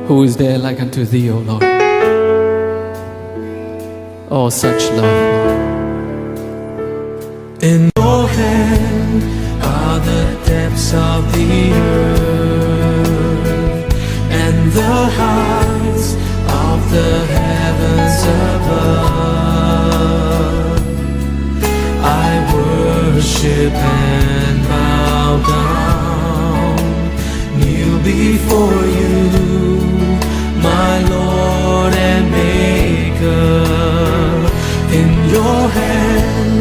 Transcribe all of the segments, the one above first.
Who is there like unto thee, O Lord? Oh, such love, Lord. In your hand are the depths of the earth and the heights of the heavens above. I worship and bow down, kneel before you, my Lord and Maker. In your hand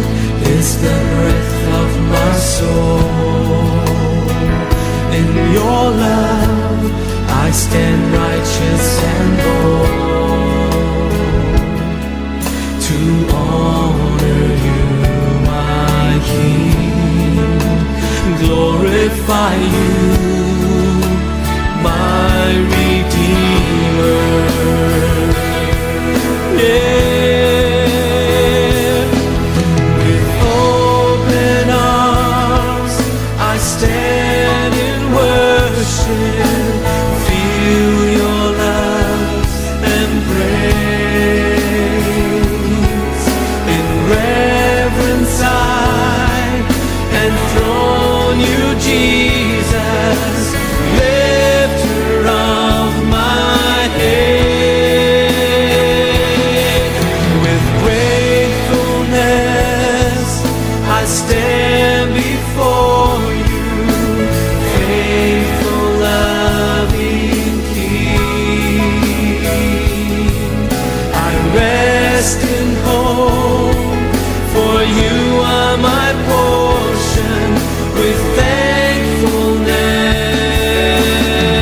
is the breath of my soul. In your love I stand righteous and bold to honor you, my King, glorify you, my Redeemer. Yeah. Feel your love's embrace. In reverence I enthrone you, Jesus, lifter of my head. With gratefulness I stand before you, faithful, loving King. I rest in hope, for you are my portion with thankfulness.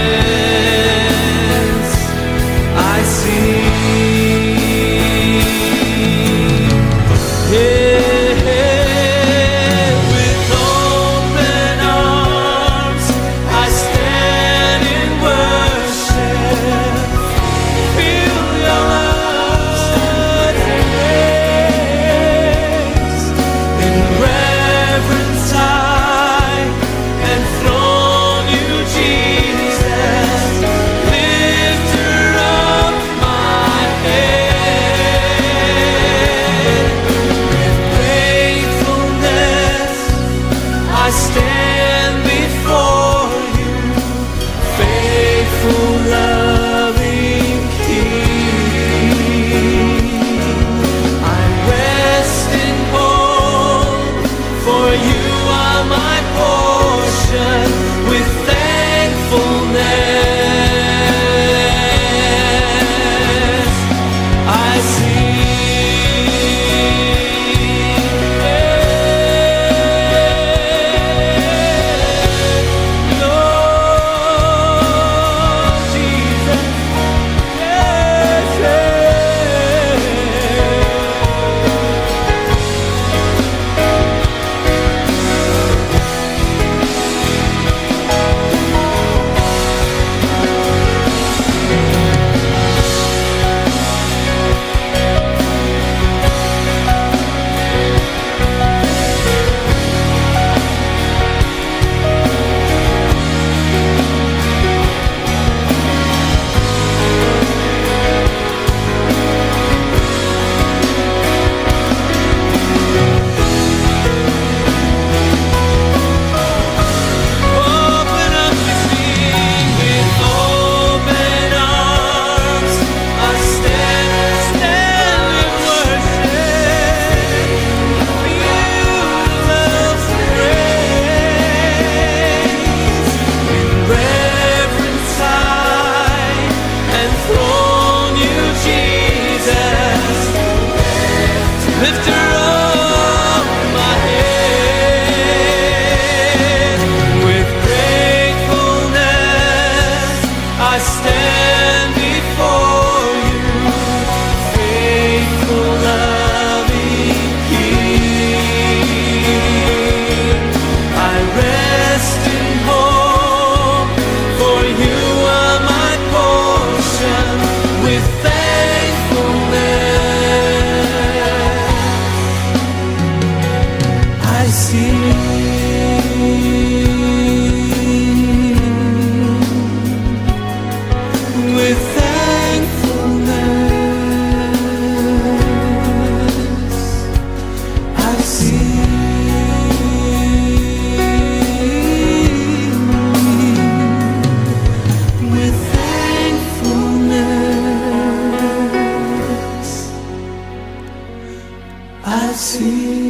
see